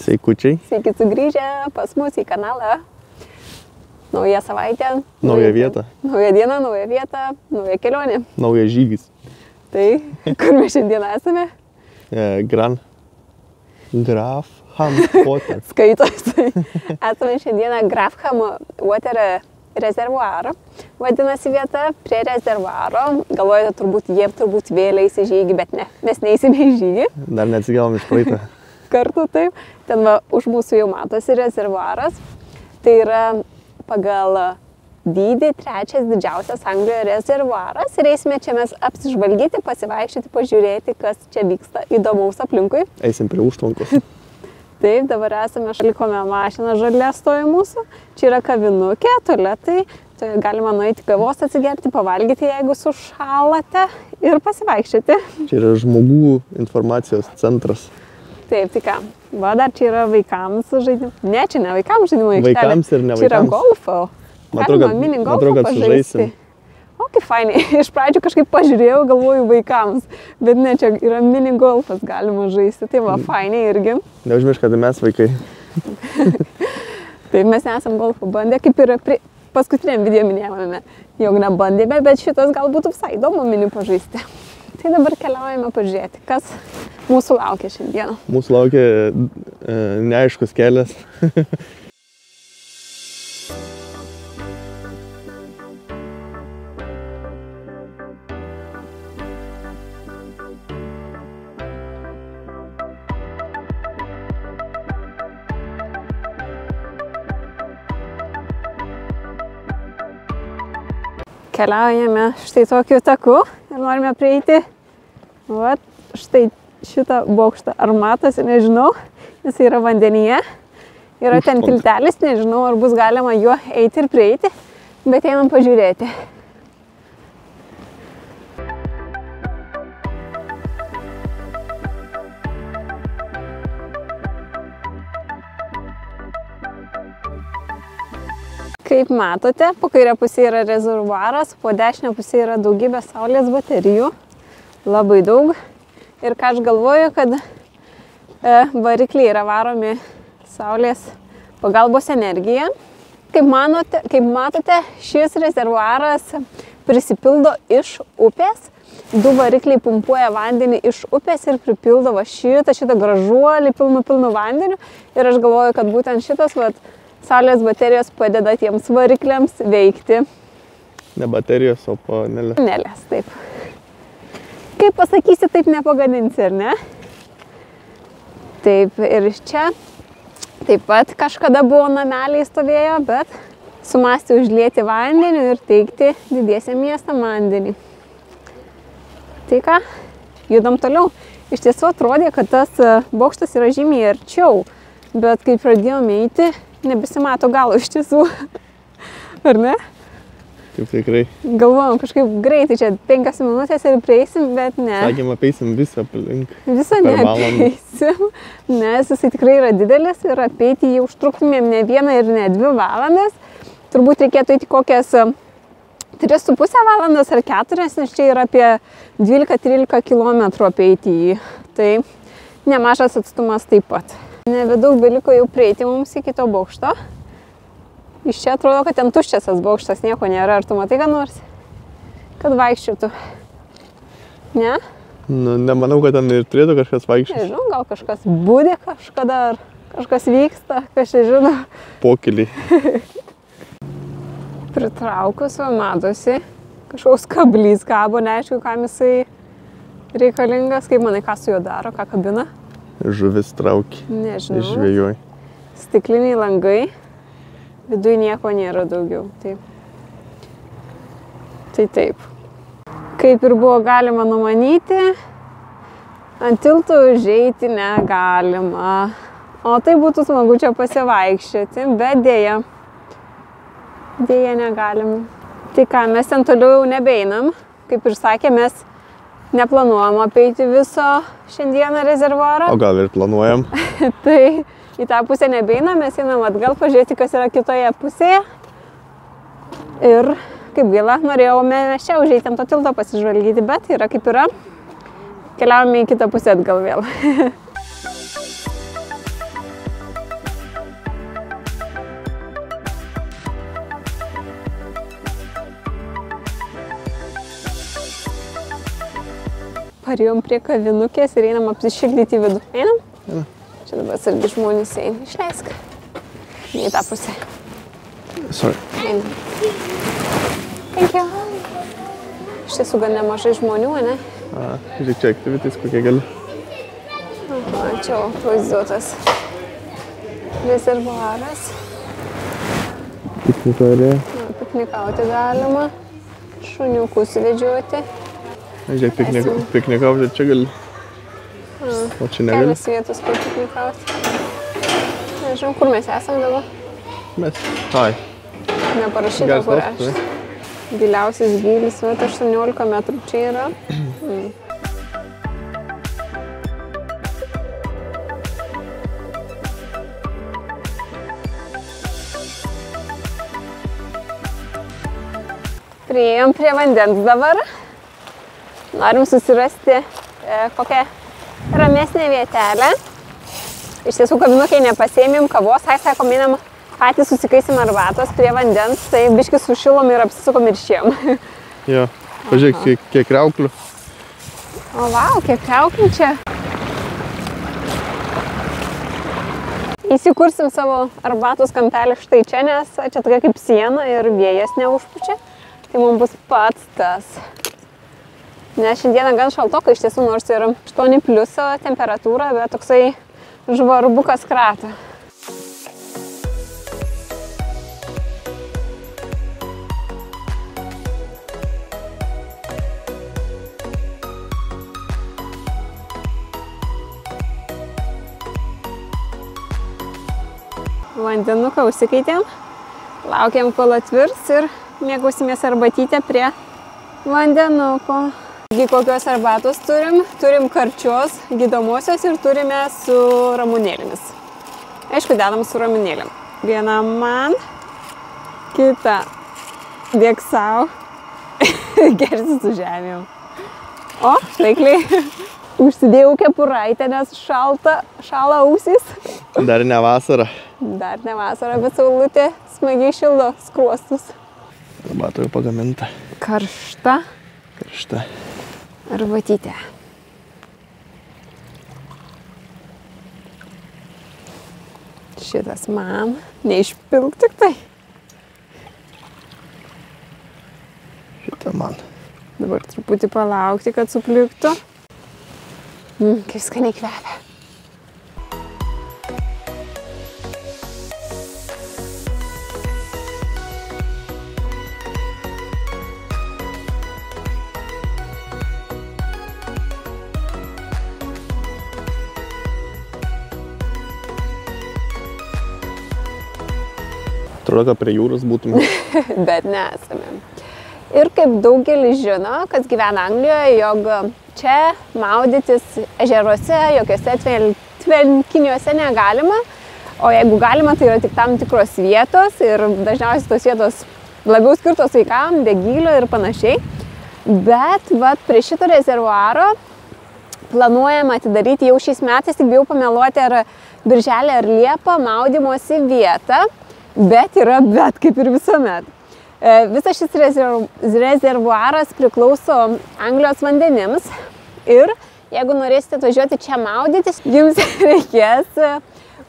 Sveikučiai. Sveiki sugrįžę pas mus į kanalą. Nauja savaitė. Nauja vieta. Nauja diena, nauja vieta, nauja kelionė. Naujas žygis. Tai, kur mes šiandien esame? Grafham Water. Skaitosi. Esame šiandieną Grafham Water rezervuarą. Vadinasi vieta prie rezervuaro. Galvojate, turbūt vėliais į žygį, bet ne. Mes neįsime į žygį. Dar neatsigavom iš praeitą. Kartu taip. Ten va, už mūsų jau matosi rezervuaras. Tai yra pagal dydį trečias didžiausias Anglijoje rezervuaras. Ir eisime čia mes apsižvalgyti, pasivaikščioti, pažiūrėti, kas čia vyksta įdomaus aplinkui. Eisim prie užtvankos. Taip, dabar esame šalikome mašiną žalia stovi mūsų. Čia yra kavinukė, tualetai. Tai galima nueiti kavos atsigerti, pavalgyti, jeigu sušalate ir pasivaikščioti. Čia yra žmogų informacijos centras. Taip, tai ką. Va, dar čia yra vaikams žaidimai. Ne, čia ne vaikams žaidimai. Vaikams ir ne vaikams. Čia yra golfo. Galima mini golfą pažaisti. O, kaip fainai. Iš pradžių kažkaip pažiūrėjau, galvoju vaikams. Bet ne, čia yra mini golfas, galima žaisti. Tai va, fainai irgi. Neužmiršk, kad mes vaikai. Taip, mes nesam golfo bandę, kaip ir paskutiniam video minėjome, jog nebandėme, bet šitas gal būtų visai įdomu mini pažaisti. Tai dabar keliaujame pažiūrėti, kas mūsų laukia šiandieną. Mūsų laukia neaiškus kelias. Keliaujame štai tokiu taku ir norime prieiti vat, štai šitą bokštą. Ar matosi, nežinau, jis yra vandenyje. Yra ten tiltelis, nežinau, ar bus galima juo eiti ir prieiti, bet einam pažiūrėti. Kaip matote, po kairę pusę yra rezervuaras, po dešinę pusę yra daugybė saulės baterijų. Labai daug. Ir ką aš galvoju, kad varikliai yra varomi saulės pagalbos energija. Kaip matote, šis rezervuaras prisipildo iš upės. Du varikliai pumpuoja vandenį iš upės ir pripildo va šitą gražuolį pilnu vandeniu. Ir aš galvoju, kad būtent šitas saulės baterijos padeda tiems varikliams veikti. Ne baterijos, o panelės. Panelės, taip. Kaip pasakysi, taip nepagadinsi, ar ne? Taip, ir čia taip pat kažkada buvo nameliai stovėjo, bet sumąstė užlieti vandenį ir teikti didiesiam miestam vandenį. Tai ką, judam toliau. Iš tiesų atrodė, kad tas bokštas yra žymiai arčiau, bet kai pradėjome eiti, nebesimato galo iš tiesų. Ar ne? Taip tikrai. Galvojom kažkaip greitai, čia 5 minutės ir prieisim, bet ne. Sakėm, apeisim visą aplink. Visą neapeisim, nes jisai tikrai yra didelis ir apeiti jį užtruktumėm ne 1 ir ne 2 valandas. Turbūt reikėtų eiti kokias 3,5 valandas ar 4, nes čia yra apie 12-13 km apeiti jį. Tai nemažas atstumas taip pat. Nebedaug beliko jau prieiti mums iki to bokšto. Iš čia atrodo, kad ten tuščias tas bokštas, nieko nėra. Ar tu matai ką nors? Kad vaikščiotų. Ne? Nu, nemanau, kad ten ir turėtų kažkas vaikščioti. Nežinau, gal kažkas būdė kažkada, ar kažkas vyksta, kas čia žino. Pokyliai. Pritraukus, matosi, kažkoks kablys kabo, neaišku, kam jisai reikalingas. Kaip manai, ką su juo daro, ką kabina? Žuvis traukia. Nežinau. Žvejoj. Stikliniai langai. Viduje nieko nėra daugiau. Tai taip. Kaip ir buvo galima numanyti, ant tiltų užeiti negalima. O tai būtų smagu čia pasivaikščioti, bet dėja. Dėja negalima. Tai ką, mes ten toliau jau nebeinam. Kaip ir sakė, mes neplanuojam apeiti viso šiandieną rezervuarą. O gal ir planuojam? Tai į tą pusę nebeinam, mes einam atgal pažiūrėti, kas yra kitoje pusėje. Ir kaip gaila, norėjome čia užeiti ant to tilto pasižvalgyti, bet yra kaip yra. Keliaujame į kitą pusę atgal vėl. parėjom prie kavinukės ir einam apsišildyti į vidų. Einam? Einam. Čia dabar sargi žmonės eina. Išleisk. Ne į tą pusę. Sorry. Einam. Thank you. Iš tiesų gan nemažai žmonių, ne? Žiūrėk, čia aktivitis kokie gali. Aha, čia vaizduotas rezervuaras. Pikniko area. Piknikauti galima. Šuniukus vedžioti. Žiūrėk, piknikauti čia gali. O čia negali. Kelias vietos, kur piknikauti. Nežinau, kur mes esam dabar. Mes. Ai. Neparašyta, kur aš. Giliausias gylis, 18 metrų čia yra. Priėjom prie vandens dabar. Norim susirasti kokią ramesnę vietelę. Iš tiesų kavinukėje nepasėmėm kavos, sakom, einam patys susikaisim arbatos prie vandens, tai biškį sušilom ir apsisukom ir išėjom. Jo, pažiūrėk, kiek kriauklių. O vau, kiek kriauklių čia. Įsikursim savo arbatos kampelį štai čia, nes čia tokia kaip siena ir vėjas neužpučia. Tai mums bus pats tas. Nes šiandieną gan šaltoka iš tiesų, nors ir 8+ temperatūra, bet toksai žvarbukas krata. Vandenuką užsikeitėm, laukiam, kol atvirs ir mėgausimės arbatytę prie vandenuko. Kokios arbatos turim? Turim karčios, gydomosios ir turime su ramunėlėmis. Aišku, dedam su ramunėlėm. Viena man, kita dėk savo, gersi su žemėm. O, taikliai. Užsidėjau kepuraitę, nes šala ausys. Dar ne vasara. Dar ne vasara, bet saulutė smagiai šildo skruostus. Arbata jau pagaminta. Karšta. Karšta. Arbatytė. Šitas man. Neišpilk tik tai. Šitą man. Dabar truputį palaukti, kad supliktų. Kaip skaniai kvepia. Atrodo, kad prie jūros būtume. Bet nesame. Ir kaip daugelis žino, kas gyvena Anglijoje, jog čia maudytis ežeruose, jokiuose tvenkiniuose negalima. O jeigu galima, tai yra tik tam tikros vietos ir dažniausiai tos vietos labiau skirtos vaikam, degylio ir panašiai. Bet prie šito rezervuaro planuojama atidaryti jau šiais metais, tik bijau pameluoti, ar birželį ar liepą maudymosi vietą. Bet yra bet, kaip ir visuomet. Visas šis rezervuaras priklauso Anglijos vandenims ir jeigu norėsite atvažiuoti čia maudytis, jums reikės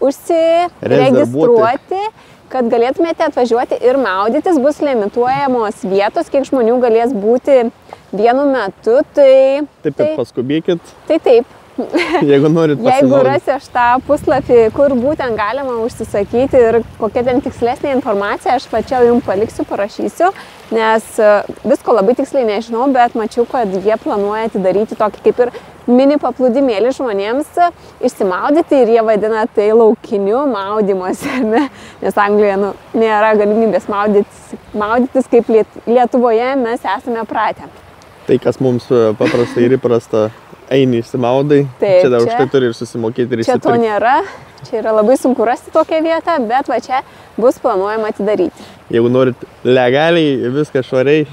užsiregistruoti, kad galėtumėte atvažiuoti ir maudytis. Bus limituojamos vietos, kiek žmonių galės būti vienu metu. Taip, kad paskubėkit. Taip. Jeigu norit pasimaudyti. Jeigu rasi aš tą puslapį, kur būtent galima užsisakyti ir kokia ten tikslesnė informacija, aš pačia jums paliksiu, parašysiu, nes visko labai tiksliai nežinau, bet mačiau, kad jie planuoja atidaryti tokį kaip ir mini paplūdimėlį žmonėms išsimaudyti ir jie vadina tai laukiniu maudymuose, nes Anglijoje nėra galimybės maudytis kaip Lietuvoje mes esame pratę. Tai, kas mums paprastai ir įprasta, eini išsimaudai, čia dar už tai turi ir susimokėti ir išsipirkti. Čia to nėra, čia yra labai sunku rasti tokią vietą, bet čia bus planuojama atidaryti. Jeigu norit legaliai, viską švariai.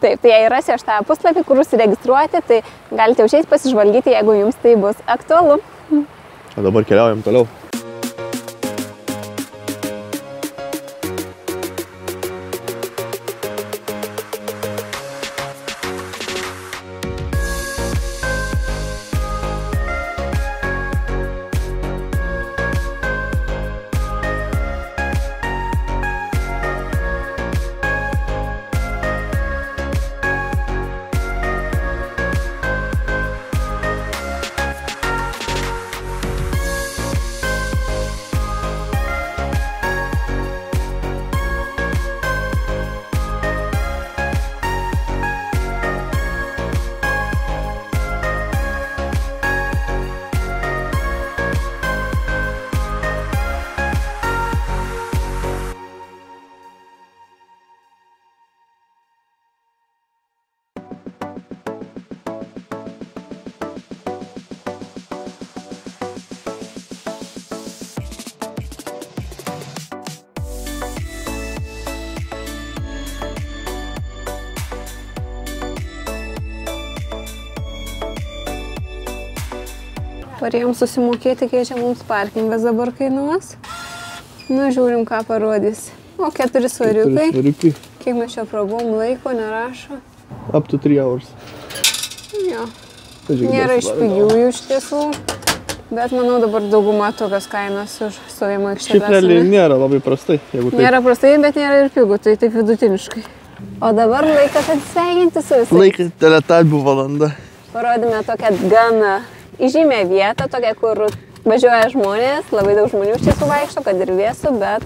Taip, tai jei rasi aš tą puslapį, kur užsiregistruoti, tai galite užeiti pasižvalgyti, jeigu jums tai bus aktualu. O dabar keliaujam toliau. Parėjom susimokėti, kiek čia mums parkingas dabar kainuos. Nu, žiūrim, ką parodys. O 4 svariukai. Kiek mes čia prabuvom laiko, nerašo. Up to 3 hours. Jo. Nėra iš pigiųjų iš tiesų. Bet manau dabar dauguma tokios kainos už stovėjimo aikštelės. Šiaip realiai nėra labai prastai. Nėra prastai, bet nėra ir pigų, tai taip vidutiniškai. O dabar laikas atsisveikinti su visais. Laikas teletabių valanda. Parodėme tokią gan įžymę vietą, tokią, kur važiuoja žmonės, labai daug žmonių čia suvaikšto, kad ir vėsų, bet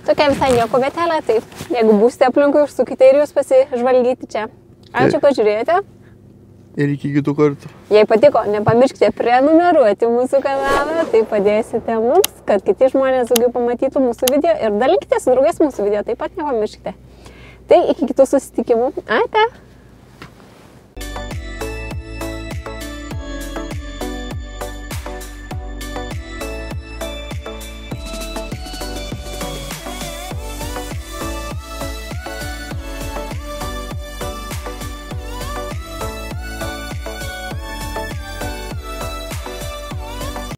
tokia visai nieko vietelė, taip. Jeigu būsite aplinkui, užsukite ir jūs pasižvalgyti čia. Ačiū, kad žiūrėjote. Ir iki kitų kartų. Jei patiko, nepamirškite prenumeruoti mūsų kanalą, tai padėsite mums, kad kiti žmonės daugiau pamatytų mūsų video ir dalinkite su draugais mūsų video, taip pat nepamirškite. Tai iki kitų susitikimų. Ate!